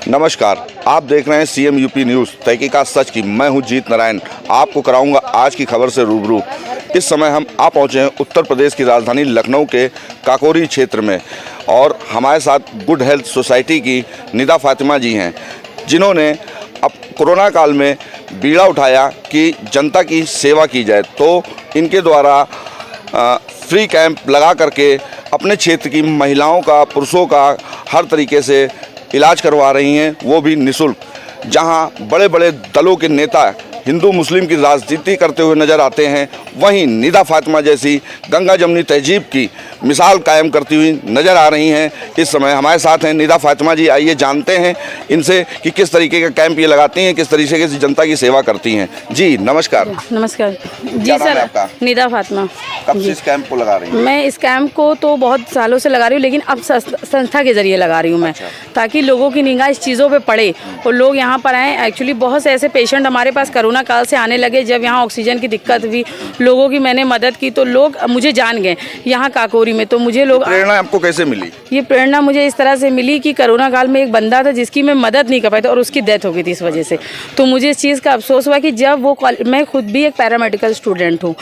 नमस्कार, आप देख रहे हैं सीएम यूपी न्यूज़ तहकीकात सच की। मैं हूं जीत नारायण, आपको कराऊंगा आज की खबर से रूबरू। इस समय हम आ पहुंचे हैं उत्तर प्रदेश की राजधानी लखनऊ के काकोरी क्षेत्र में और हमारे साथ गुड हेल्थ सोसाइटी की निदा फातिमा जी हैं, जिन्होंने अब कोरोना काल में बीड़ा उठाया कि जनता की सेवा की जाए। तो इनके द्वारा फ्री कैंप लगा करके अपने क्षेत्र की महिलाओं का, पुरुषों का हर तरीके से इलाज करवा रही हैं, वो भी निःशुल्क। जहां बड़े बड़े दलों के नेता हिंदू मुस्लिम की राजनीति करते हुए नज़र आते हैं, वहीं निदा फातिमा जैसी गंगा जमनी तहजीब की मिसाल कायम करती हुई नज़र आ रही हैं। इस समय हमारे साथ हैं निदा फातिमा जी। आइए जानते हैं इनसे कि किस तरीके का कैंप ये लगाती हैं, किस तरीके से जनता की सेवा करती हैं। जी नमस्कार। नमस्कार जी सर, निदा फातिमा। कब से इस कैंप को लगा रही हैं? मैं इस कैंप को तो बहुत सालों से लगा रही हूँ, लेकिन अब संस्था के जरिए लगा रही हूँ मैं। अच्छा। ताकि लोगों की निगाह इस चीज़ों पे पड़े और लोग यहाँ पर आएँ। एक्चुअली बहुत से ऐसे पेशेंट हमारे पास कोरोना काल से आने लगे, जब यहाँ ऑक्सीजन की दिक्कत हुई, लोगों की मैंने मदद की तो लोग मुझे जान गए यहाँ काकोरी में। तो मुझे लोग प्रेरणा आपको कैसे मिली? ये प्रेरणा मुझे इस तरह से मिली कि कोरोना काल में एक बंदा था जिसकी मैं मदद नहीं कर पाई थी और उसकी डेथ हो गई थी इस वजह से। तो मुझे इस चीज़ का अफसोस हुआ कि जब वो मैं खुद भी एक पैरामेडिकल स्टूडेंट हूँ,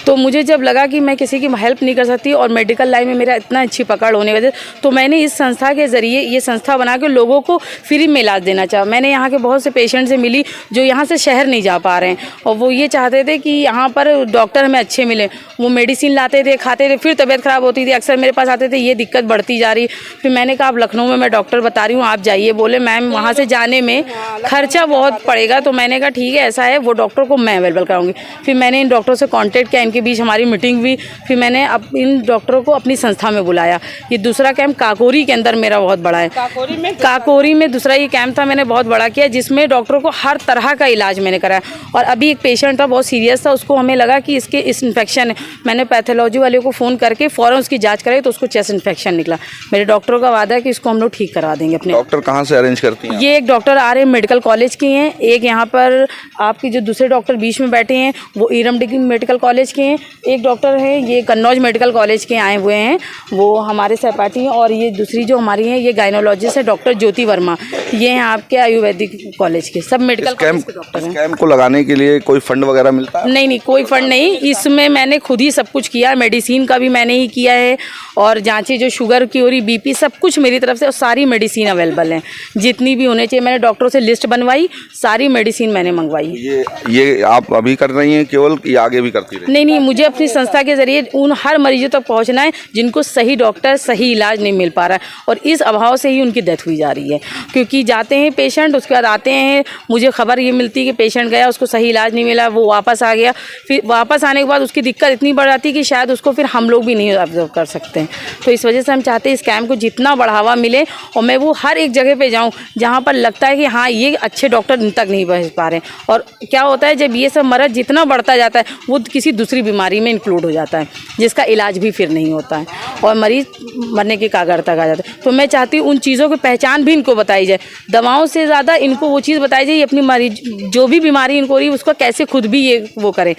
तो मुझे जब लगा कि मैं किसी की हेल्प नहीं कर सकती और मेडिकल लाइन में मेरा इतना अच्छी पकड़ होने की वजह से, तो मैंने इस संस्था के ज़रिए ये संस्था बना के लोगों को फ्री में इलाज देना चाहा। मैंने यहाँ के बहुत से पेशेंट से मिली जो यहाँ से शहर नहीं जा पा रहे हैं और वो ये चाहते थे कि यहाँ पर डॉक्टर हमें अच्छे मिले। वो मेडिसिन लाते थे, खाते थे, फिर तबीयत ख़राब होती थी, अक्सर मेरे पास आते थे, ये दिक्कत बढ़ती जा रही। फिर मैंने कहा अब लखनऊ में मैं डॉक्टर बता रही हूँ, आप जाइए। बोले मैम वहाँ से जाने में खर्चा बहुत पड़ेगा। तो मैंने कहा ठीक है, ऐसा है, वो डॉक्टर को मैं अवेलेबल कराऊंगी। फिर मैंने इन डॉक्टरों से कांटेक्ट किया, इनके बीच हमारी मीटिंग हुई। फिर मैंने अब इन डॉक्टरों को अपनी संस्था में बुलाया। ये दूसरा कैंप काकोरी के अंदर मेरा बहुत बड़ा है। काकोरी में दूसरा ये कैंप था, मैंने बहुत बड़ा किया, जिसमें डॉक्टरों को हर तरह का इलाज मैंने कराया। और अभी एक पेशेंट था, बहुत सीरियस था, उसको हमें लगा कि इसके इस इन्फेक्शन है। मैंने पैथोलॉजी वाले को फ़ोन करके फ़ौरन उसकी जांच कराई तो उसको चेस्ट इन्फेक्शन निकला। मेरे डॉक्टरों का वादा है कि इसको हम लोग ठीक करवा देंगे। अपने डॉक्टर कहाँ से अरेंज करती हैं? ये एक डॉक्टर आर मेडिकल कॉलेज की हैं, एक यहाँ पर आपकी जो दूसरे डॉक्टर बीच में बैठे हैं वो ईरम मेडिकल कॉलेज के हैं, एक डॉक्टर है ये कन्नौज मेडिकल कॉलेज के आए हुए हैं, वो हमारे सहपाठी हैं। और ये दूसरी जो हमारी हैं ये गायनोलॉजिस्ट है डॉक्टर ज्योति वर्मा, ये हैं आपके आयुर्वेदिक कॉलेज के। सब मेडिकल कॉलेज के डॉक्टर हैं। कैंप को लगाने के लिए कोई फंड वगैरह मिलता है? नहीं, कोई फंड नहीं। इसमें मैंने खुद ही सब कुछ किया, मेडिसिन का भी मैंने ही किया है और जांचें जो शुगर की हो रही, बीपी, सब कुछ मेरी तरफ से, और सारी मेडिसिन अवेलेबल हैं जितनी भी होने चाहिए। मैंने डॉक्टरों से लिस्ट बनवाई, सारी मेडिसिन मैंने मंगवाई। ये आप अभी कर रही हैं केवल, कि आगे भी करती रहें? नहीं, मुझे अपनी संस्था के जरिए उन हर मरीजों तक पहुंचना है जिनको सही डॉक्टर, सही इलाज नहीं मिल पा रहा है, और इस अभाव से ही उनकी डेथ हुई जा रही है। क्योंकि जाते हैं पेशेंट, उसके बाद आते हैं, मुझे खबर ये मिलती है कि पेशेंट गया, उसको सही इलाज नहीं मिला, वो वापस आ गया। फिर वापस आने के बाद उसकी दिक्कत इतनी बढ़ जाती है कि शायद उसको फिर हम लोग भी नहीं ऑब्जर्व कर सकते हैं। तो इस वजह से हम चाहते हैं इस कैंप को जितना बढ़ावा मिले और मैं वो हर एक जगह पे जाऊं जहां पर लगता है कि हाँ ये अच्छे डॉक्टर इन तक नहीं पहुंच पा रहे हैं। और क्या होता है, जब ये सब मर्ज जितना बढ़ता जाता है वो किसी दूसरी बीमारी में इंक्लूड हो जाता है, जिसका इलाज भी फिर नहीं होता है और मरीज मरने के कागार तक आ जाता है। तो मैं चाहती हूँ उन चीज़ों की पहचान भी इनको बताई जाए, दवाओं से ज़्यादा इनको वो चीज़ बताई जाए, अपनी मरीज जो भी बीमारी इनको हो रही है उसको कैसे खुद भी ये वो करें,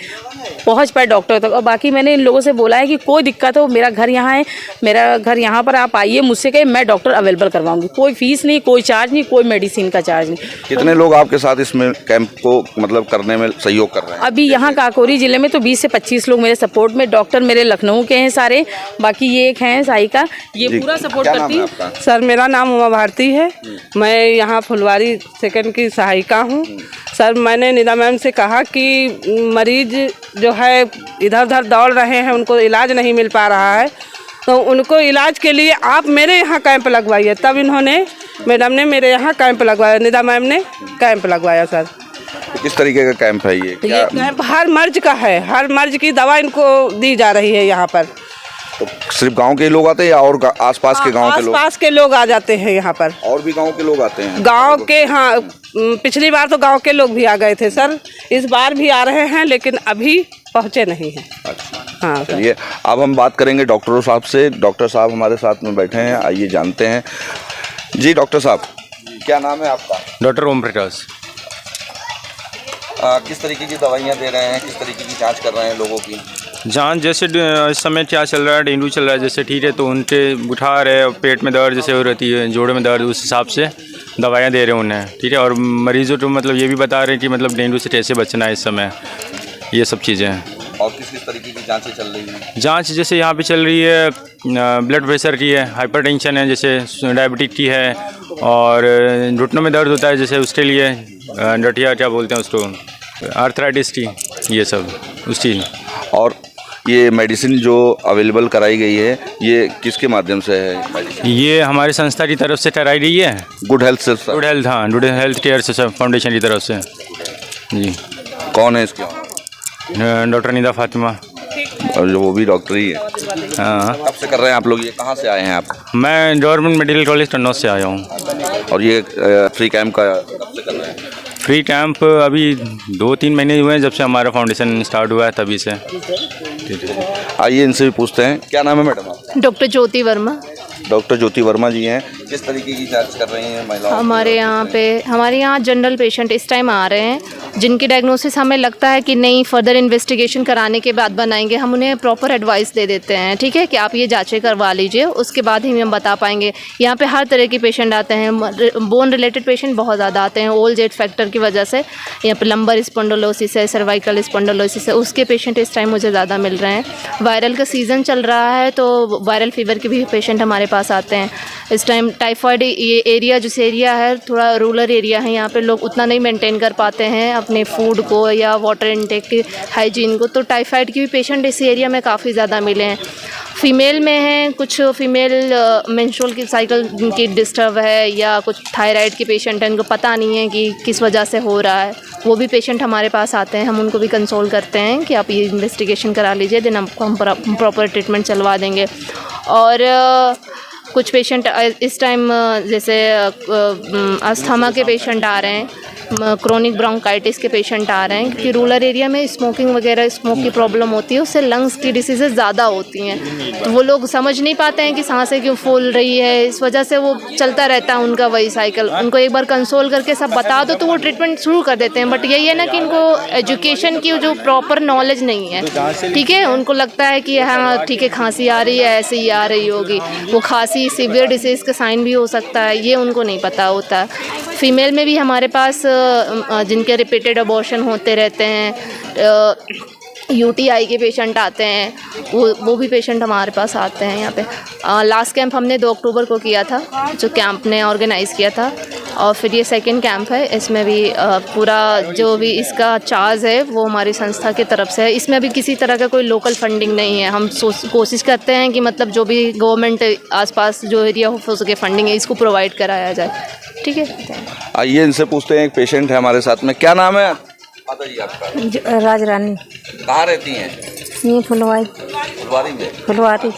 पहुंच पाए डॉक्टर तक। और बाकी मैंने इन लोगों से बोला है कि कोई दिक्कत हो, मेरा घर यहाँ है, मेरा घर यहाँ पर, आप आइए, मुझसे कहे, मैं डॉक्टर अवेलेबल करवाऊंगी। कोई फीस नहीं, कोई चार्ज नहीं, कोई मेडिसिन का चार्ज नहीं। कितने लोग आपके साथ इसमें कैंप को मतलब करने में सहयोग कर रहे हैं? अभी यहाँ काकोरी जिले में तो 20 से 25 लोग मेरे सपोर्ट में, डॉक्टर मेरे लखनऊ के हैं सारे, बाकी ये एक हैं साइका, ये पूरा सपोर्ट करती है। सर मेरा नाम उमा भारती है, मैं यहाँ फुलवारी सेकंड की सहायिका हूँ। सर मैंने निदा मैम से कहा कि मरीज जो है इधर उधर दौड़ रहे हैं, उनको इलाज नहीं मिल पा रहा है, तो उनको इलाज के लिए आप मेरे यहाँ कैंप लगवाइए। तब इन्होंने, मैडम ने मेरे यहाँ कैंप लगवाया, निदा मैम ने कैंप लगवाया। सर किस तरीके का कैंप है ये? ये कैंप हर मर्ज का है, हर मर्ज की दवा इनको दी जा रही है यहाँ पर। तो सिर्फ गांव के लोग आते हैं या और आसपास के गांव के लोग? आसपास के लोग आ जाते हैं यहाँ पर, और भी गांव के लोग आते हैं? गांव के, हाँ, पिछली बार तो गांव के लोग भी आ गए थे सर, इस बार भी आ रहे हैं लेकिन अभी पहुँचे नहीं हैं। अच्छा, हाँ। चलिए अब हम बात करेंगे डॉक्टरों साहब से। डॉक्टर साहब हमारे साथ में बैठे हैं, आइए जानते हैं। जी डॉक्टर साहब, क्या नाम है आपका? डॉक्टर ओम प्रकाश। किस तरीके की दवाइयाँ दे रहे हैं, किस तरीके की जांच कर रहे हैं लोगों की? जान जैसे इस समय क्या चल रहा है, डेंगू चल रहा है, जैसे ठीक है तो उनके बुखार है और पेट में दर्द जैसे हो रहती है, जोड़ों में दर्द, उस हिसाब से दवाइयाँ दे रहे हैं उन्हें, ठीक है। और मरीजों को मतलब ये भी बता रहे हैं कि मतलब डेंगू से कैसे बचना है इस समय, ये सब चीज़ें हैं। और किस किस तरीके की जांचें चल रही हैं? जांच जैसे यहाँ पे चल रही है ब्लड प्रेशर की है, हाइपरटेंशन है, जैसे डायबिटिक की है, और घुटनों में दर्द होता है जैसे उसके लिए डटिया क्या बोलते हैं उसको, आर्थराइटिस की, ये सब उस चीज़। और ये मेडिसिन जो अवेलेबल कराई गई है ये किसके माध्यम से है मेडिसिन? ये हमारी संस्था की तरफ से कराई गई है, गुड हेल्थ से। गुड हेल्थ, हाँ, गुड हेल्थ केयर से फाउंडेशन की तरफ से जी। कौन है इसके? डॉक्टर निदा फातिमा। और जो वो भी डॉक्टर ही है। हाँ, कब से कर रहे हैं आप लोग? ये कहाँ से आए हैं आप? मैं गवर्नमेंट मेडिकल कॉलेज टन्नौद से आया हूँ। और ये फ्री कैंप का कब से कर रहे हैं? फ्री कैंप अभी 2-3 महीने हुए हैं जब से हमारा फाउंडेशन स्टार्ट हुआ है, तभी से। आइए इनसे भी पूछते हैं। क्या नाम है मैडम आपका? डॉक्टर ज्योति वर्मा। डॉक्टर ज्योति वर्मा जी हैं। किस तरीके की जांच कर रही हैं महिलाओं? हमारे यहाँ जनरल पेशेंट इस टाइम आ रहे हैं जिनकी डायग्नोसिस हमें लगता है कि नहीं फर्दर इन्वेस्टिगेशन कराने के बाद बनाएंगे, हम उन्हें प्रॉपर एडवाइस दे देते हैं, ठीक है, कि आप ये जांचें करवा लीजिए, उसके बाद ही हम बता पाएंगे। यहाँ पे हर तरह के पेशेंट आते हैं, बोन रिलेटेड पेशेंट बहुत ज़्यादा आते हैं, ओल्ड एज फैक्टर की वजह से। यहाँ पे लंबर स्पॉन्डिलोसिस है, सर्वाइकल स्पॉन्डिलोसिस है, उसके पेशेंट इस टाइम मुझे ज़्यादा मिल रहे हैं। वायरल का सीज़न चल रहा है तो वायरल फीवर के भी पेशेंट हमारे पास आते हैं इस टाइम। टाइफाइड, ये एरिया जिस एरिया है थोड़ा रूरल एरिया है, यहाँ पे लोग उतना नहीं मेंटेन कर पाते हैं अपने फूड को या वाटर इनटेक की हाइजीन को, तो टाइफाइड के भी पेशेंट इस एरिया में काफ़ी ज़्यादा मिले हैं। फीमेल में हैं, कुछ फीमेल मेंस्ट्रुअल की साइकिल की डिस्टर्ब है, या कुछ थायराइड के पेशेंट हैं, उनको पता नहीं है कि किस वजह से हो रहा है, वो भी पेशेंट हमारे पास आते हैं। हम उनको भी कंसोल करते हैं कि आप ये इन्वेस्टिगेशन करा लीजिए, देन आपको हम प्रॉपर ट्रीटमेंट चलवा देंगे। और कुछ पेशेंट इस टाइम जैसे अस्थमा के पेशेंट आ रहे हैं, क्रोनिक ब्रोंकाइटिस के पेशेंट आ रहे हैं, क्योंकि रूरल एरिया में स्मोकिंग वगैरह स्मोक की प्रॉब्लम होती है, उससे लंग्स की डिसीज़ेज ज़्यादा होती हैं, तो वो लोग समझ नहीं पाते हैं कि सांसें क्यों फूल रही है, इस वजह से वो चलता रहता है उनका वही साइकिल। उनको एक बार कंसोल करके सब बता दो तो वो ट्रीटमेंट शुरू कर देते हैं, बट यही है ना कि इनको एजुकेशन की जो प्रॉपर नॉलेज नहीं है, ठीक है। उनको लगता है कि हाँ ठीक है, खांसी आ रही है, ऐसे ही आ रही होगी, वो खांसी सीवियर डिसीज़ का साइन भी हो सकता है, ये उनको नहीं पता होता है। फीमेल में भी हमारे पास जिनके रिपीटेड अबॉर्शन होते रहते हैं, यूटीआई के पेशेंट आते हैं, वो भी पेशेंट हमारे पास आते हैं यहाँ पे। लास्ट कैंप हमने 2 अक्टूबर को किया था, जो कैंप ने ऑर्गेनाइज़ किया था, और फिर ये सेकंड कैंप है। इसमें भी पूरा जो भी इसका चार्ज है वो हमारी संस्था की तरफ से है। इसमें भी किसी तरह का कोई लोकल फंडिंग नहीं है। हम कोशिश करते हैं कि मतलब जो भी गवर्नमेंट आसपास जो एरिया हो सके फंडिंग है, इसको प्रोवाइड कराया जाए, ठीक है। आइए इनसे पूछते हैं। एक पेशेंट है हमारे साथ में। क्या नाम है माता जी आपका? राज रानी। कहाँ रहती हैं? ये फुलवारी। फुलवारी में? फुलवारी।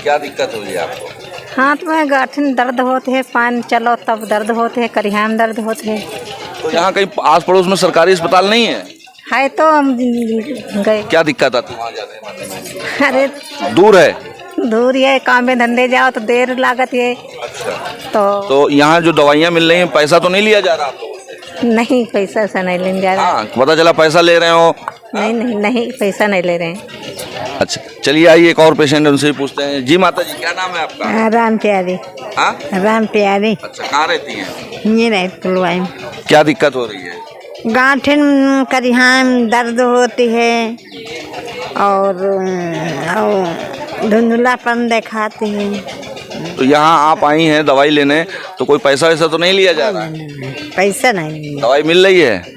क्या दिक्कत हुई है आपको? हाथ में गाठन दर्द होते हैं, पान चलो तब दर्द होते हैं, करिहा में दर्द होते हैं। तो यहाँ कहीं आस पड़ोस में सरकारी अस्पताल नहीं है? तो हम गए। क्या दिक्कत आती है वहाँ जाने? अरे दूर है? दूर है, काम में धंधे जाओ तो देर लागत है। तो यहाँ जो दवाइयाँ मिल रही हैं पैसा तो नहीं लिया जा रहा आप लोगों से? नहीं, पैसा से नहीं लेने जा रहा। हाँ, पता चला पैसा ले रहे हो। नहीं नहीं नहीं, पैसा नहीं ले रहे हैं। अच्छा, चलिए आइए एक और पेशेंट उनसे भी पूछते हैं। जी माता जी, क्या नाम है आपका? राम प्यारी। हाँ, राम प्यारी। अच्छा, कहाँ रहती हैं? ये रहे फुलवारी में। क्या दिक्कत हो रही है? गाठन करिहा में दर्द होती है और धुंधलापन दिखाती है। तो यहाँ आप आई हैं दवाई लेने, तो कोई पैसा वैसा तो नहीं लिया जा रहा है? पैसा नहीं। दवाई मिल रही है?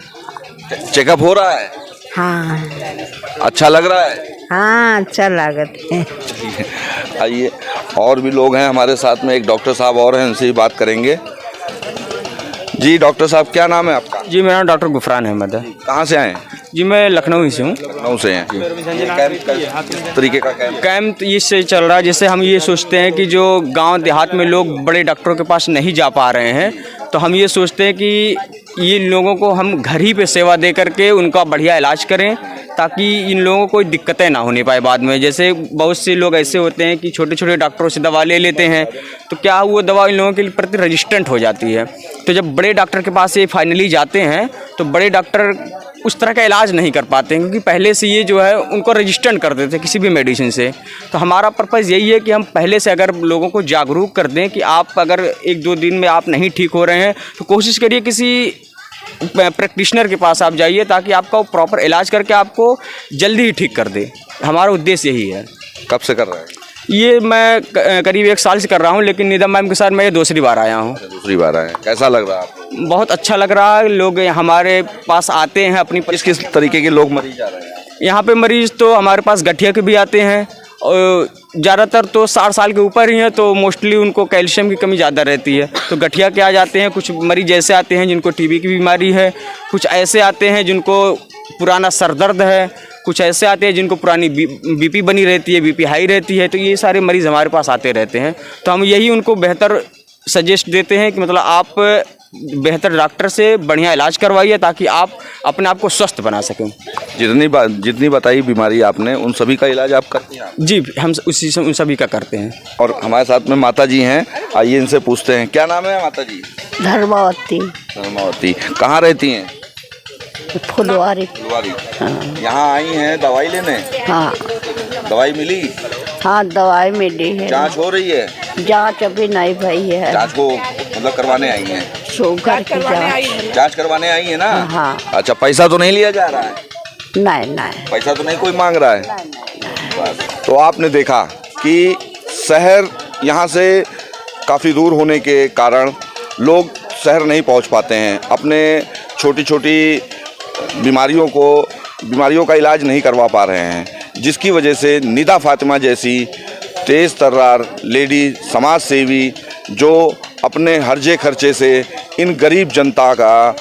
चेकअप हो रहा है? हाँ। अच्छा लग रहा है? हाँ, अच्छा लागत है। आइए और भी लोग हैं हमारे साथ में। एक डॉक्टर साहब और हैं, उनसे ही बात करेंगे। जी डॉक्टर साहब, क्या नाम है आपका? जी मेरा नाम डॉक्टर गुफरान अहमद है। कहाँ से आए हैं? जी मैं लखनऊ से हूँ। लखनऊ से हैं। किस तरीके का कैंप इससे चल रहा है, जैसे हम ये सोचते हैं कि जो गांव देहात में लोग बड़े डॉक्टरों के पास नहीं जा पा रहे हैं, तो हम ये सोचते हैं कि ये लोगों को हम घर ही पे सेवा दे करके उनका बढ़िया इलाज करें, ताकि इन लोगों को कोई दिक्कतें ना होने पाए बाद में। जैसे बहुत से लोग ऐसे होते हैं कि छोटे छोटे डॉक्टरों से दवा ले लेते हैं, तो क्या वो दवा इन लोगों के प्रति रेजिस्टेंट हो जाती है। तो जब बड़े डॉक्टर के पास ये फाइनली जाते हैं, तो बड़े डॉक्टर उस तरह का इलाज नहीं कर पाते हैं, क्योंकि पहले से ये जो है उनको रजिस्टेंट कर देते हैं किसी भी मेडिसिन से। तो हमारा पर्पज़ यही है कि हम पहले से अगर लोगों को जागरूक कर दें कि आप अगर 1-2 दिन में आप नहीं ठीक हो रहे हैं तो कोशिश करिए किसी प्रैक्टिशनर के पास आप जाइए, ताकि आपका वो प्रॉपर इलाज करके आपको जल्दी ही ठीक कर दे। हमारा उद्देश्य यही है। कब से कर रहे हैं? ये मैं करीब 1 साल से कर रहा हूँ, लेकिन निदा मैम के साथ मैं ये दूसरी बार आया हूँ। दूसरी बार आए, कैसा लग रहा है आपको? बहुत अच्छा लग रहा है। लोग हमारे पास आते हैं अपनी किस तरीके के लोग मरीज आ रहे हैं? यहाँ पे मरीज़ तो हमारे पास गठिया के भी आते हैं, और ज़्यादातर तो 60 साल के ऊपर ही हैं, तो मोस्टली उनको कैल्शियम की कमी ज़्यादा रहती है, तो गठिया के आ जाते हैं। कुछ मरीज ऐसे आते हैं जिनको टीबी की बीमारी है, कुछ ऐसे आते हैं जिनको पुराना सर दर्द है, कुछ ऐसे आते हैं जिनको पुरानी बीपी बनी रहती है, बीपी हाई रहती है। तो ये सारे मरीज़ हमारे पास आते रहते हैं। तो हम यही उनको बेहतर सजेस्ट देते हैं कि मतलब आप बेहतर डॉक्टर से बढ़िया इलाज करवाइए, ताकि आप अपने आप को स्वस्थ बना सकें। जितनी बताई बीमारी आपने, उन सभी का इलाज आप करते हैं? जी, हम उन सभी का करते हैं। और हमारे साथ में माता जी हैं, आइए इनसे पूछते हैं। क्या नाम है माता जी? धर्मावती। धर्मावती। कहाँ रहती हैं? फुलवारी। फुलवारी। यहाँ आई हैं दवाई लेने? हाँ दवाई मिली? हाँ, दवाई मिली है। जांच हो रही है? जांच अभी नहीं भई है। जांच को मतलब करवाने आई हैं? शुगर की जांच। जांच करवाने आई है ना? हाँ। अच्छा, पैसा तो नहीं लिया जा रहा है? नहीं। पैसा तो नहीं कोई मांग रहा है? बस। तो आपने देखा कि शहर यहाँ से काफ़ी दूर होने के कारण लोग शहर नहीं पहुँच पाते हैं, अपने छोटी छोटी बीमारियों का इलाज नहीं करवा पा रहे हैं, जिसकी वजह से निदा फातिमा जैसी तेज़ तर्रार लेडी समाज सेवी जो अपने हर्जे खर्चे से इन गरीब जनता का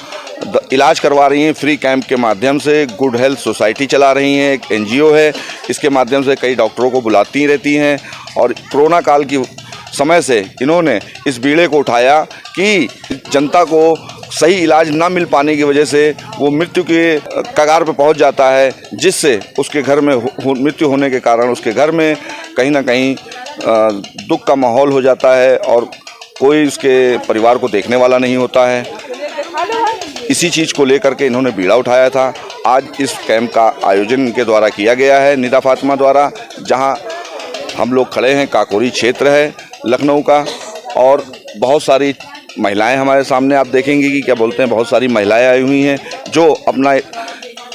इलाज करवा रही हैं फ्री कैंप के माध्यम से। गुड हेल्थ सोसाइटी चला रही हैं, एक एनजीओ है, इसके माध्यम से कई डॉक्टरों को बुलाती रहती हैं। और कोरोना काल की समय से इन्होंने इस बीड़े को उठाया कि जनता को सही इलाज ना मिल पाने की वजह से वो मृत्यु के कगार पर पहुंच जाता है, जिससे उसके घर में मृत्यु होने के कारण उसके घर में कहीं ना कहीं दुख का माहौल हो जाता है और कोई उसके परिवार को देखने वाला नहीं होता है। इसी चीज़ को लेकर के इन्होंने बीड़ा उठाया था। आज इस कैंप का आयोजन इनके द्वारा किया गया है, निदा फातिमा द्वारा। जहां हम लोग खड़े हैं, काकोरी क्षेत्र है लखनऊ का, और बहुत सारी महिलाएं हमारे सामने आप देखेंगे कि क्या बोलते हैं, बहुत सारी महिलाएं आई हुई हैं जो अपना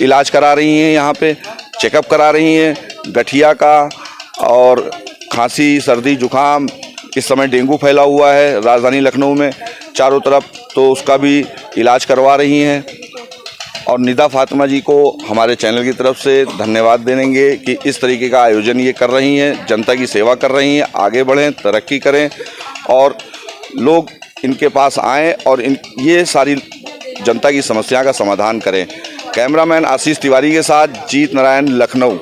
इलाज करा रही हैं, यहाँ पे चेकअप करा रही हैं गठिया का, और खांसी, सर्दी, जुकाम। इस समय डेंगू फैला हुआ है राजधानी लखनऊ में चारों तरफ, तो उसका भी इलाज करवा रही हैं। और निदा फातिमा जी को हमारे चैनल की तरफ से धन्यवाद देंगे कि इस तरीके का आयोजन ये कर रही हैं, जनता की सेवा कर रही हैं। आगे बढ़ें, तरक्की करें और लोग इनके पास आएँ और ये सारी जनता की समस्या का समाधान करें। कैमरामैन आशीष तिवारी के साथ जीत नारायण, लखनऊ।